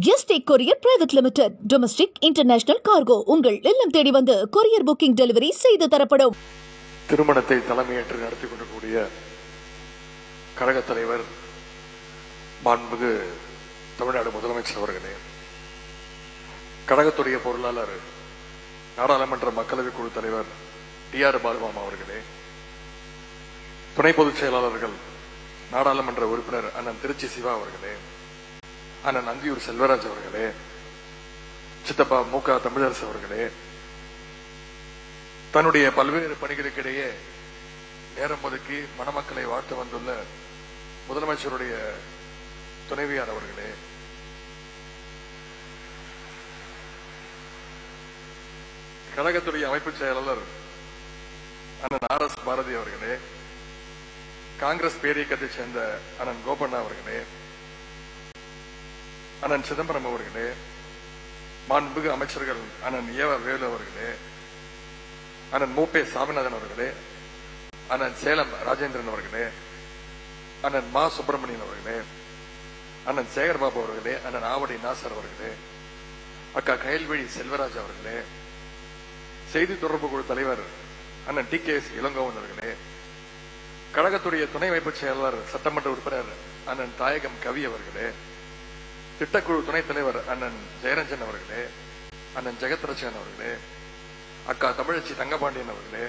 Yesterday courier private limited. Domestic international cargo உங்கள் இல்லம் தேடி வந்து கொரியர் புக்கிங் டெலிவரி செய்து தரப்படும். திருமணத்தை தலைமையேற்று நடத்தி கொண்டிருக்கூடிய கழக தலைவர் மாண்புமிகு தமிழ்நாடு முதலமைச்சர் அவர்களே, கழகத்துடைய பொருளாளர் நாடாளுமன்ற மக்களவை குழு தலைவர் டி.ஆர். பாலுமாமா அவர்களே, துணை பொதுச் செயலாளர்கள் நாடாளுமன்ற உறுப்பினர் அண்ணன் திருச்சி சிவா அவர்களே, அண்ணன் அந்தியூர் செல்வராஜ் அவர்களே, சித்தப்பா மு.க. தமிழரசு அவர்களே, தன்னுடைய பல்வேறு பணிகளுக்கிடையே நேரம் ஒதுக்கி மணமக்களை வாழ்த்து வந்துள்ள முதலமைச்சருடைய துணைவியார் அவர்களே, கழகத்துடைய அமைப்பு செயலாளர் அண்ணன் ஆர்.எஸ். பாரதி அவர்களே, காங்கிரஸ் பேரியக்கத்தை சேர்ந்த அண்ணன் கோபண்ணா அவர்களே, அண்ணன் சிதம்பரம் அவர்களே, மாண்புமிகு அமைச்சர்கள் அண்ணன் ஏவ வேலு அவர்களே, அண்ணன் மூப்பே சாமிநாதன் அவர்களே, அண்ணன் சேலம் ராஜேந்திரன் அவர்களே, அண்ணன் மா சுப்பிரமணியன் அவர்களே, அண்ணன் சேகர்பாபு அவர்களே, அண்ணன் ஆவடி நாசர் அவர்களே, அக்கா கயல்வழி செல்வராஜ் அவர்களே, செய்தி தொடர்பு குழு தலைவர் அண்ணன் டி.கே.எஸ். இளங்கோவன் அவர்களே, கழகத்துடைய துணை அமைப்பு செயலாளர் சட்டமன்ற உறுப்பினர் அண்ணன் தாயகம் கவி அவர்களே, திட்டக்குழு துணைத் தலைவர் அண்ணன் ஜெயரஞ்சன் அவர்களே, அண்ணன் ஜெகத்ரட்சன் அவர்களே, அக்கா தமிழச்சி தங்கபாண்டியன் அவர்களே,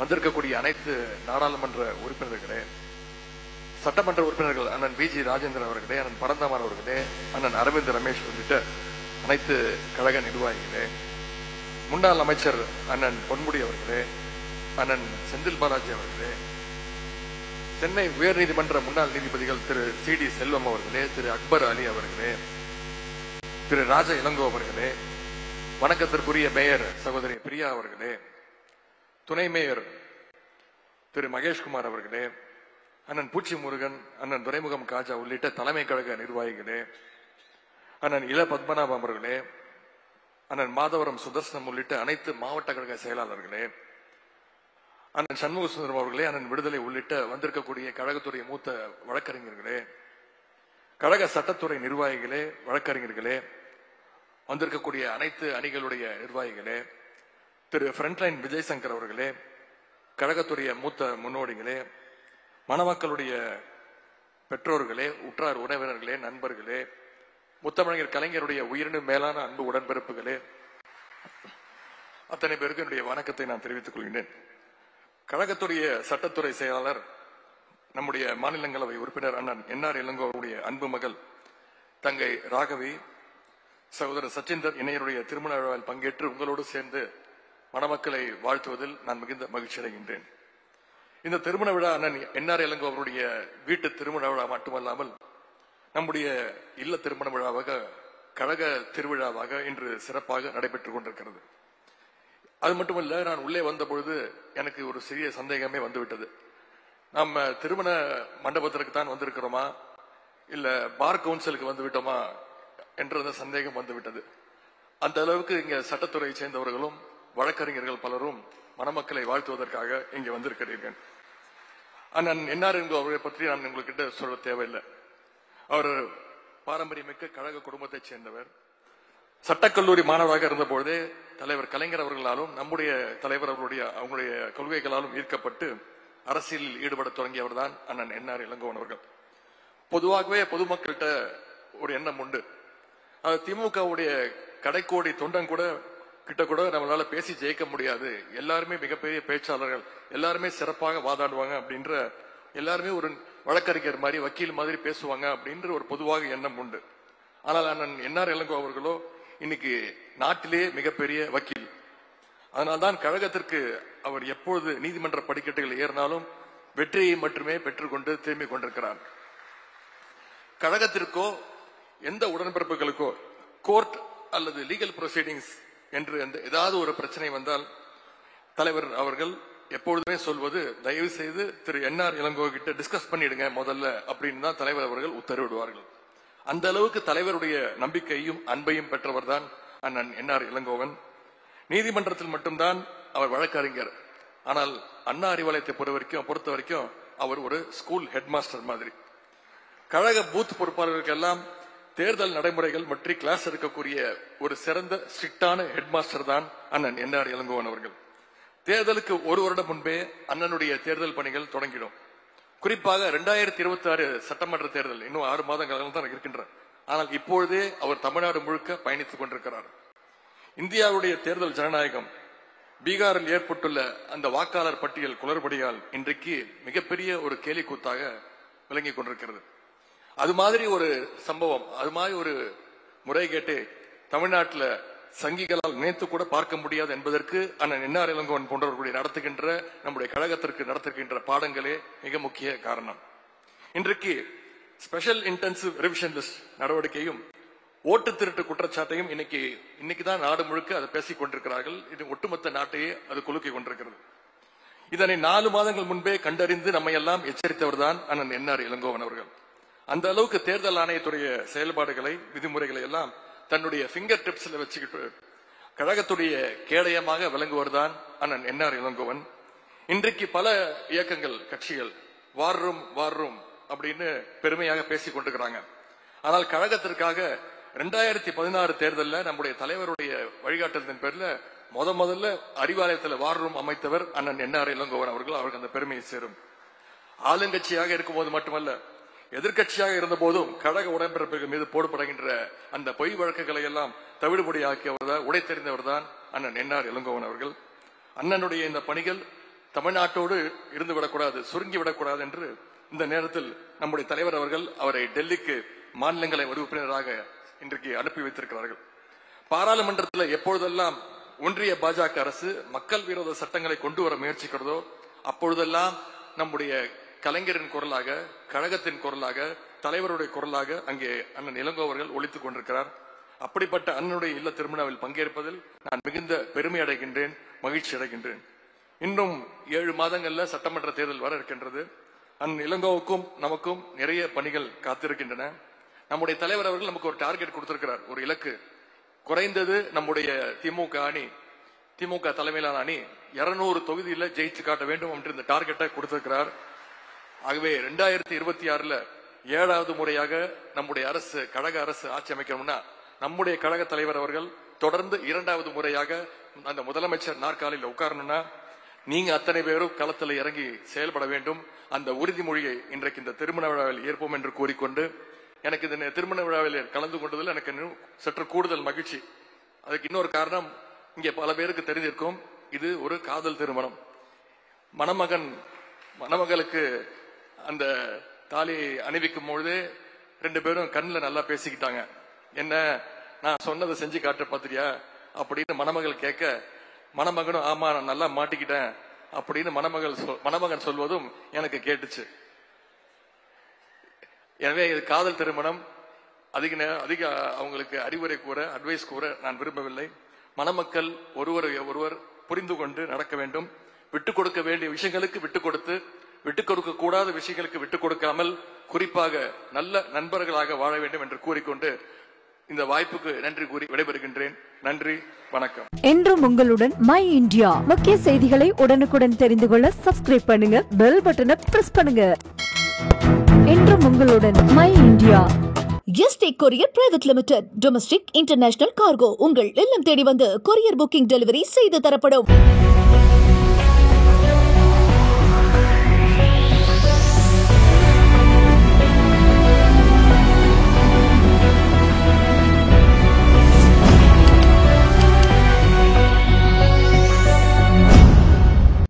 வந்திருக்கக்கூடிய அனைத்து நாடாளுமன்ற உறுப்பினர்களே, சட்டமன்ற உறுப்பினர்கள் அண்ணன் வி.ஜி. ராஜேந்திரன் அவர்களே, அண்ணன் பரந்தாமன் அவர்களே, அண்ணன் அரவிந்த் ரமேஷ் உள்ளிட்ட அனைத்து கழக நிர்வாகிகளே, முன்னாள் அமைச்சர் அண்ணன் பொன்முடி அவர்களே, அண்ணன் செந்தில் பாலாஜி அவர்களே, சென்னை உயர்நீதிமன்ற முன்னாள் நீதிபதிகள் திரு சி.டி. செல்வம் அவர்களே, திரு அக்பர் அலி அவர்களே, திரு ராஜ இளங்கோ அவர்களே, வணக்கத்திற்குரிய மேயர் சகோதரி பிரியா அவர்களே, துணை மேயர் திரு மகேஷ்குமார் அவர்களே, அண்ணன் பூச்சி முருகன், அண்ணன் துரைமுகம் காஜா உள்ளிட்ட தலைமை கழக நிர்வாகிகளே, அண்ணன் இள பத்மநாபம் அவர்களே, அண்ணன் மாதவரம் சுதர்சனம் உள்ளிட்ட அனைத்து மாவட்ட கழக செயலாளர்களே, அண்ணன் சண்முக சுந்தரம் அவர்களே, அண்ணன் விடுதலை உள்ளிட்ட வந்திருக்கக்கூடிய கழகத்துறை மூத்த வழக்கறிஞர்களே, கழக சட்டத்துறை நிர்வாகிகளே, வழக்கறிஞர்களே, வந்திருக்கக்கூடிய அனைத்து அணிகளுடைய நிர்வாகிகளே, திரு ஃப்ரண்ட்லைன் விஜய்சங்கர் அவர்களே, கழகத்துடைய மூத்த முன்னோடிகளே, மணமக்களுடைய பெற்றோர்களே, உற்றார் உறவினர்களே, நண்பர்களே, முத்தமிழர் கலைஞருடைய உயிரினும் மேலான அன்பு உடன்பிறப்புகளே, அத்தனை பேருக்கு என்னுடைய வணக்கத்தை நான் தெரிவித்துக் கொள்கின்றேன். கழகத்துடைய சட்டத்துறை செயலாளர் நம்முடைய மாநிலங்களவை உறுப்பினர் அண்ணன் என்.ஆர். இளங்கோ அவருடைய அன்பு மகள் தங்கை ராகவி, சகோதரர் சச்சிந்தர் இணையருடைய திருமண விழாவில் பங்கேற்று உங்களோடு சேர்ந்து மணமக்களை வாழ்த்துவதில் நான் மிகுந்த மகிழ்ச்சி அடைகின்றேன். இந்த திருமண விழா அண்ணன் என்.ஆர். இளங்கோ அவருடைய வீட்டு திருமண விழா மட்டுமல்லாமல் நம்முடைய இல்ல திருமண விழாவாக, கழக திருவிழாவாக இன்று சிறப்பாக நடைபெற்றுக் கொண்டிருக்கிறது. அது மட்டுமல்ல, நான் உள்ளே வந்த பொழுது எனக்கு ஒரு சிறிய சந்தேகமே வந்துவிட்டது. நம்ம திருமண மண்டபத்திற்கு தான் வந்திருக்கிறோமா இல்ல பார் கவுன்சிலுக்கு வந்து விட்டோமா என்ற அந்த சந்தேகம் வந்துவிட்டது. அந்த அளவுக்கு இங்க சட்டத்துறையை சேர்ந்தவர்களும் வழக்கறிஞர்கள் பலரும் மணமக்களை வாழ்த்துவதற்காக இங்கே வந்திருக்கிறீர்கள். அண்ணன் என்.ஆர். இளங்கோ அவரை பற்றி நான் உங்ககிட்ட சொல்ல தேவையில்லை. அவர் பாரம்பரியமிக்க கழக குடும்பத்தைச் சேர்ந்தவர். சட்டக்கல்லூரி மாணவராக இருந்தபோதே தலைவர் கலைஞர் அவர்களாலும் நம்முடைய தலைவர் அவங்களுடைய கொள்கைகளாலும் ஈர்க்கப்பட்டு அரசியலில் ஈடுபட தொடங்கியவர் தான் அண்ணன் என்.ஆர். இளங்கோவன் அவர்கள். பொதுவாகவே பொதுமக்கள்கிட்ட ஒரு எண்ணம் உண்டு. அது திமுகவுடைய கடைக்கோடி தொண்டன் கிட்ட கூட நம்மளால பேசி ஜெயிக்க முடியாது, எல்லாருமே மிகப்பெரிய பேச்சாளர்கள், எல்லாருமே சிறப்பாக வாதாடுவாங்க அப்படின்ற, எல்லாருமே ஒரு வழக்கறிஞர் மாதிரி வக்கீல் மாதிரி பேசுவாங்க அப்படின்ற ஒரு பொதுவாக எண்ணம் உண்டு. ஆனால் அண்ணன் என்.ஆர். இளங்கோ அவர்களோ இன்னைக்கு நாட்டிலே மிகப்பெரிய வக்கீல். அதனால்தான் கழகத்திற்கு அவர் எப்பொழுது நீதிமன்ற படிக்கட்டுகள் ஏறினாலும் வெற்றியை மட்டுமே பெற்றுக்கொண்டு திரும்பிக் கொண்டிருக்கிறார். கழகத்திற்கோ எந்த உடன்பிறப்புகளுக்கோ கோர்ட் அல்லது லீகல் ப்ரொசீடிங்ஸ் என்று ஏதாவது ஒரு பிரச்சனை வந்தால் தலைவர் அவர்கள் எப்பொழுதுமே சொல்வது, தயவு செய்து திரு என்.ஆர். இளங்கோ கிட்ட டிஸ்கஸ் பண்ணிடுங்க முதல்ல அப்படின்னு தான் தலைவர் அவர்கள் உத்தரவிடுவார்கள். அந்த அளவுக்கு தலைவருடைய நம்பிக்கையும் அன்பையும் பெற்றவர் தான் அண்ணன் என்.ஆர். இளங்கோவன். நீதிமன்றத்தில் மட்டும்தான் அவர் வழக்கறிஞர். ஆனால் அண்ணா அறிவாலயத்தை பொறுத்த வரைக்கும் அவர் ஒரு ஸ்கூல் ஹெட் மாஸ்டர் மாதிரி. கழக பூத் பொறுப்பாளர்களுக்கு எல்லாம் தேர்தல் நடைமுறைகள் பற்றி கிளாஸ் எடுக்கக்கூடிய ஒரு சிறந்த ஸ்ட்ரிக்டான ஹெட் மாஸ்டர் தான் அண்ணன் என்ஆர் இளங்கோவன் அவர்கள். தேர்தலுக்கு ஒரு வருடம் முன்பே அண்ணனுடைய தேர்தல் பணிகள் தொடங்கிடும். குறிப்பாக 2026 சட்டமன்ற தேர்தல் இன்னும் 6 மாதங்கள் தான் இருக்கின்றன. ஆனால் இப்பொழுதே அவர் தமிழ்நாடு முழுக்க பயணித்துக் கொண்டிருக்கிறார். இந்தியாவுடைய தேர்தல் ஜனநாயகம் பீகாரில் ஏற்பட்டுள்ள அந்த வாக்காளர் பட்டியல் குளறுபடியால் இன்றைக்கு மிகப்பெரிய ஒரு கேலிக்கூத்தாக விளங்கிக் கொண்டிருக்கிறது. அது மாதிரி ஒரு சம்பவம், அது மாதிரி ஒரு முறைகேட்டு தமிழ்நாட்டில் சங்கிகளால் நினைத்து கூட பார்க்க முடியாது என்பதற்கு அண்ணன் என்ஆர் இளங்கோவன் போன்றவர்களுடைய நடத்துகின்ற நம்முடைய கழகத்திற்கு நடத்துகின்ற பாடங்களே மிக முக்கிய காரணம். இன்றைக்கு ஸ்பெஷல் இன்டென்சிவ் ரிவிஷன் லிஸ்ட் நடவடிக்கையும் ஓட்டு திருட்டு குற்றச்சாட்டையும் இன்னைக்குதான் நாடு முழுக்க அதை பேசிக் கொண்டிருக்கிறார்கள். இது ஒட்டுமொத்த நாட்டையே அது குலுக்கிக் கொண்டிருக்கிறது. இதனை 4 மாதங்கள் முன்பே கண்டறிந்து நம்மை எல்லாம் எச்சரித்தவர் தான் அண்ணன் என்ஆர் இளங்கோவன் அவர்கள். அந்த அளவுக்கு தேர்தல் ஆணையத்துடைய செயல்பாடுகளை விதிமுறைகளை எல்லாம் தன்னுடைய பிங்கர் டிப்ஸ்ல வச்சுக்கிட்டு கழகத்துடைய கேடயமாக விளங்குவர் தான் அண்ணன் என்ஆர் இளங்கோவன். இன்றைக்கு பல இயக்கங்கள் கட்சிகள் வார் ரூம் அப்படின்னு பெருமையாக பேசிக் கொண்டிருக்கிறாங்க. ஆனால் கழகத்திற்காக 2016 தேர்தலில் நம்முடைய தலைவருடைய வழிகாட்டுதலின் பேர்ல முதல்ல அறிவாலயத்தில் வார் ரூம் அமைத்தவர் அண்ணன் என்ஆர் இளங்கோவன் அவர்கள். அவருக்கு அந்த பெருமையை சேரும். ஆளுங்கட்சியாக இருக்கும்போது மட்டுமல்ல, எதிர்கட்சியாக இருந்த போதும் கழக உடன்பிறப்புகள் மீது போடப்படுகின்ற அந்த பொய் வழக்குகளை எல்லாம் தவிடுபடி ஆக்கியவர் தான், உடை தெரிந்தவர் தான் அண்ணன் என்ஆர் இளங்கோவன் அவர்கள். அண்ணனுடைய இந்த பணிகள் தமிழ்நாட்டோடு இருந்து விடக்கூடாது, சுருங்கி விடக்கூடாது என்று இந்த நேரத்தில் நம்முடைய தலைவர் அவர்கள் அவரை டெல்லிக்கு மாநிலங்களை உறுப்பினராக இன்றைக்கு அனுப்பி வைத்திருக்கிறார்கள். பாராளுமன்றத்தில் எப்பொழுதெல்லாம் ஒன்றிய பாஜக அரசு மக்கள் விரோத சட்டங்களை கொண்டு வர முயற்சிக்கிறதோ அப்பொழுதெல்லாம் நம்முடைய கலைஞரின் குரலாக, கழகத்தின் குரலாக, தலைவருடைய குரலாக அங்கே அண்ணன் இளங்கோவர்கள் ஒலித்துக் கொண்டிருக்கிறார். அப்படிப்பட்ட அண்ணனுடைய இல்ல திருமணாவில் பங்கேற்பதில் நான் மிகுந்த பெருமை அடைகின்றேன், மகிழ்ச்சி அடைகின்றேன். இன்னும் 7 மாதங்கள்ல சட்டமன்ற தேர்தல் வர இருக்கின்றது. அண்ணன் இளங்கோவுக்கும் நமக்கும் நிறைய பணிகள் காத்திருக்கின்றன. நம்முடைய தலைவர் அவர்கள் நமக்கு ஒரு டார்கெட் கொடுத்திருக்கிறார், ஒரு இலக்கு. குறைந்தது நம்முடைய திமுக தலைமையிலான அணி 200 தொகுதியில ஜெயிச்சு காட்ட வேண்டும் என்று இந்த டார்கெட்டை கொடுத்திருக்கிறார். ஆகவே 2026 7வது முறையாக நம்முடைய அரசு, கழக அரசு ஆட்சி அமைக்கணும்னா நம்முடைய கழக தலைவர் அவர்கள் தொடர்ந்து 2வது முறையாக அந்த முதலமைச்சர் நாற்காலியில் உட்காரணும்னா நீங்க அத்தனை பேரும் களத்தில் இறங்கி செயல்பட வேண்டும். அந்த உறுதிமொழியை இன்றைக்கு இந்த திருமண விழாவில் ஏற்போம் என்று கூறிக்கொண்டு, எனக்கு இந்த திருமண விழாவில் கலந்து கொண்டதில் எனக்கு சற்று கூடுதல் மகிழ்ச்சி. அதுக்கு இன்னொரு காரணம், இங்கே பல பேருக்கு தெரிந்திருக்கும், இது ஒரு காதல் திருமணம். மணமகளுக்கு அந்த தாலி அணிவிக்கும் பொழுதே 2 பேரும் கண்ணில் நல்லா பேசிக்கிட்டாங்க. என்ன, நான் சொன்னதை செஞ்சு காட்ட பாத்திரியா அப்படின்னு மணமகள் கேட்க, மணமகனும் ஆமா நான் நல்லா மாட்டிக்கிட்டேன் அப்படின்னு மணமகன் சொல்வதும் எனக்கு கேட்டுச்சு. எனவே இது காதல் திருமணம். அதிக அவங்களுக்கு அறிவுரை கூற, அட்வைஸ் கூற நான் விரும்பவில்லை. மணமக்கள் ஒருவர் புரிந்து கொண்டு நடக்க வேண்டும். விட்டுக் கொடுக்க வேண்டிய விஷயங்களுக்கு விட்டுக் கொடுத்து, விட்டுக் கொடுக்க கூடாத விஷயங்களுக்கு விட்டுக் கொடுக்காமல், குறிப்பாக நல்ல நண்பர்களாக வாழ வேண்டும் என்று கூறிக்கொண்டு இந்த வாய்ப்புக்கு நன்றி கூறி விடைபெறுகின்றேன். நன்றி, வணக்கம். என்றும் உங்களுடன் மை இந்தியா. முக்கிய செய்திகளை உடனுக்குடன் தெரிந்து கொள்ள சப்ஸ்கிரைப் பண்ணுங்க, பெல் பட்டனை பிரஸ் பண்ணுங்க. என்றும் உங்களுடன் மை இந்தியா. எஸ்டேக் courier private limited. Domestic, international cargo உங்கள் இல்லம் தேடி வந்து கொரியர் புக்கிங் டெலிவரி செய்து தரப்படும்.